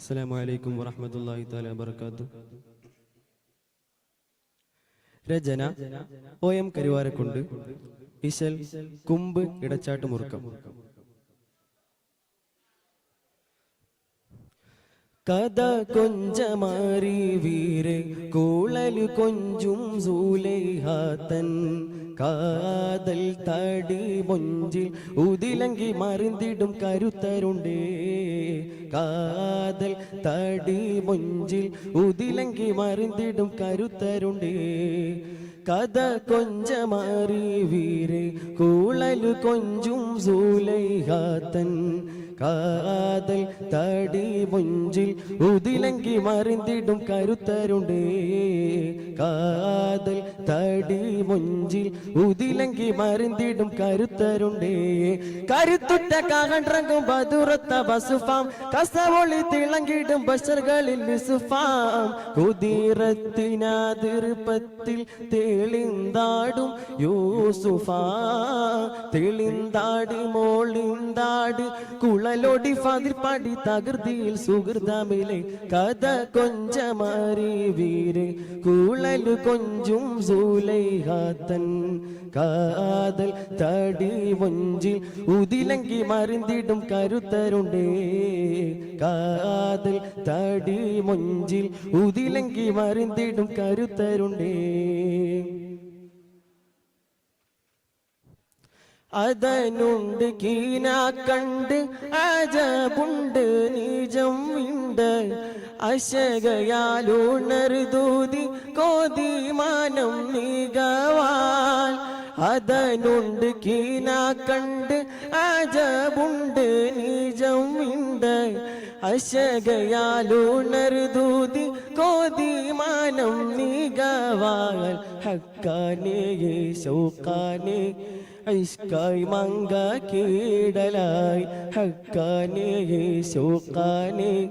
അസ്സലാമു അലൈക്കും വറഹ്മത്തുള്ളാഹി തആല വബറകാതുഹു. രചന OM കരുവാരക്കുണ്ട്. ഇശൽ കുമ്പ് ഇടച്ചാട്ട് മുറുക്കം. കഥ കൊഞ്ചമാരി വീരെ കൂളലു കൊഞ്ചും സൂലൈഹാത്തൻ കാതൽ തടി മൊഞ്ചിൽ ഉതിലങ്കി മറിന്തിടും കരുത്തരുണ്ടേ. കാതൽ തടി മൊഞ്ചിൽ ഉതിലങ്കി മറിന്തിടും കരുത്തരുണ്ടേ. കഥ കൊഞ്ചമാരി വീരെ കൂളലു കൊഞ്ചും സൂലൈഹാത്തൻ കാതൽ തടി മൊഞ്ചിൽ ഉതിലങ്കി മറിന്തിടും കരുത്തരുണ്ടേ. കാതൽ തടി മൊഞ്ചിൽ ഉതിലങ്കി മറിന്തിടും കരുത്തരുണ്ടേ. കരുത്തുറ്റ കാകണ്ടറങ്ങും ബദുറത്ത ബസുഫാം കസവൊളി തിളങ്ങിടും ബഷറുകളിൽ നിസുഫാം. കുതിരത്തിനാതിർപ്പത്തിൽ തെളിന്താടും യൂസുഫാ. തെളിന്താടി മോളിന്താട് കുളലോടി ഫാതിൽ പാടി തകൃതിയിൽ സുഹൃതമിലെ. കഥ കൊഞ്ചമാരി വീരെ കുളലു കൊഞ്ചും സൂലൈഹാത്തൻ കാതൽ തടി മൊഞ്ചിൽ ഉതിലങ്കി മറിന്തിടും കരുത്തരുണ്ടേ. കാതൽ തടി മൊഞ്ചിൽ ഉതിലങ്കി മറിന്തിടും കരുത്തരുണ്ടേ. അതനുണ്ട് കീന കണ്ട് അജബുണ്ട് നിജം ഉണ്ട്. അശകയാലുണർദൂതി കോതിമാനം മികവാൽ. അതനുണ്ട് കീന കണ്ട് അജബുണ്ട് നിജം ഉണ്ട്. അശകയാലുണർദൂതി കോതിമാനം മികവാൽ. ഹക്കാനേ ശൗക്കാനേ ഇഷ്കായി മങ്ക കീടലായി. ഹക്കാനേ ശൗക്കാനേ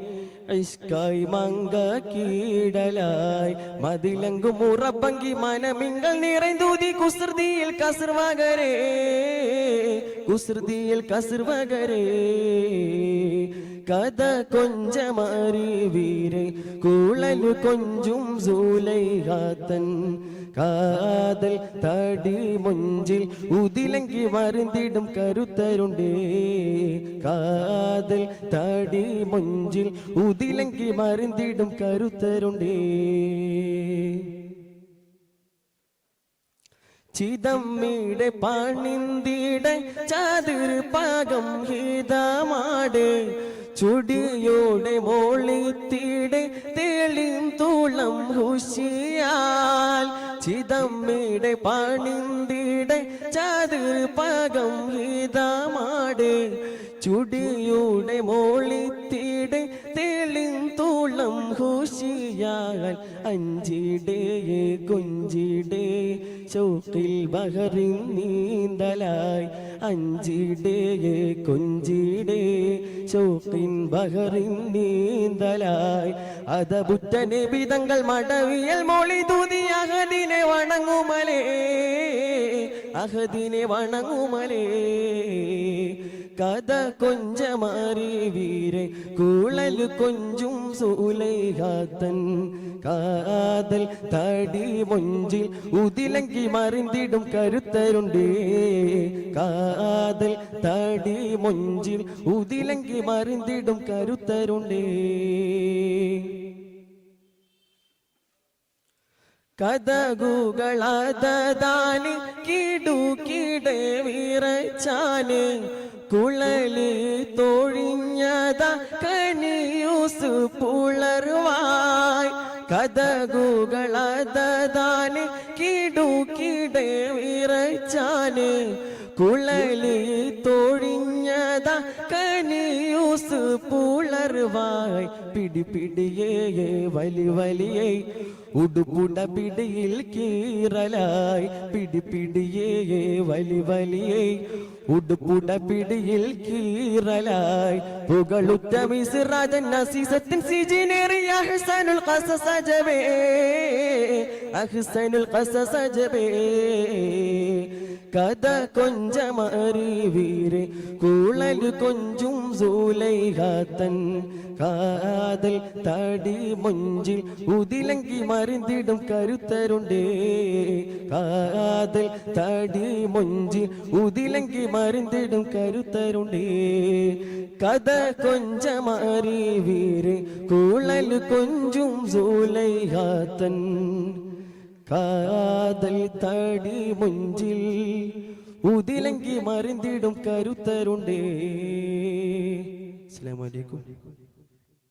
ഇഷ്കായി മങ്ക കീടലായി. മതിലങ്കും മുറപ്പങ്കി മനമിങ്ങൾ നിറൈന്തൂതി കുസൃതിയിൽ കസർവകരേ. കുസൃതിയിൽ കസർവകരേ. കഥ കൊഞ്ചമാരി വീരെ കുളലു കൊഞ്ചും സൂലൈഹാത്തൻ കാതൽ തടി മൊഞ്ചിൽ ഉതിലങ്കി മറിന്തിടും കരുത്തരുണ്ടേ. കാതൽ തടി മൊഞ്ചിൽ ഉതിലങ്കി മറിന്തിടും കരുത്തരുണ്ടേ. ചിതമ്മിടെ പാണിന്തിടെ ചാതിർ പാകം ഹിതമാടെ. ചുടിയോടെ മോളിത്തിടെ തെളിയും തൂളം ഹുഷിയാൽ. ചിതമ്മിടെ പാണിന്തിടെ ചാതിർ പാകം ഹിതമാടെ. ചുടിയോടെ മോളിത്തിടെ തെളിയും തൂളം ഹുഷിയാൽ. അഞ്ചിടേ കൊഞ്ചിടേ ശൗക്കിൽ ബഹറിൻ നീന്തലായി. അഞ്ചിടേ കൊഞ്ചിടേ ശൗക്കിൻ ബഹറിൻ നീന്തലായി. അതബുറ്റ നബിതങ്ങൾ മടവിയൽ മോളി തൂതി അഹദിനെ വണങ്ങുമലേ. അഹദിനെ വണങ്ങുമലേ. കഥ കൊഞ്ചമാരി വീരെ കുളലു കൊഞ്ചും സൂലൈഹാത്തൻ കാതൽ തടി മൊഞ്ചിൽ ഉതിലങ്കി മറിന്തിടും കരുത്തരുണ്ടേ. കാതൽ തടി മൊഞ്ചിൽ ഉതിലങ്കി മറിന്തിടും കരുത്തരുണ്ടേ. കഥകുകളാദാനി കിടുകിടെ വിറച്ചാന്. കുളലി തോഴിഞ്ഞത കനിയൂസ് പുളർവായ്. കഥകുകളാദാനി കിടുകിടെ വിറച്ചാന്. കുളലി തോഴിഞ്ഞത കനിയൂസ് പുളർവായ്. പിടി പിടിയേ വലി വലിയേ ഉടുപുട പിടിയിൽ കീറലായി. പിടി പിടിയേ വലി വലിയേ ഉടുപുട പിടിയിൽ കീറലായി. പുകളുറ്റ മിസ്റാജൻ നസീസത്തിൻ സിജിനേറിയ അഹ്സനുൽ ഖസസ ജബേ. അഹ്സനുൽ ഖസസ ജബേ. കഥ കൊഞ്ചമാരി വീരെ കുളലു കുഴല് കൊഞ്ചും സൂലൈഹാത്തൻ കാതൽ തടി മൊഞ്ചിൽ ഉതിലങ്കി മറിന്തിടും കരുത്തരുണ്ടേ കാതൽ തടി മൊഞ്ചിൽ ഉതിലങ്കി മറിന്തിടും കരുത്തരുണ്ടേ കഥ കൊഞ്ചമാരി വീര് കുഴല് കൊഞ്ചും സൂലൈഹാത്തൻ കാതൽ തടി മൊഞ്ചിൽ ഉതിലങ്കി മറിന്തിടും കരുത്തരുണ്ടേ. അസ്സലാമു അലൈക്കും.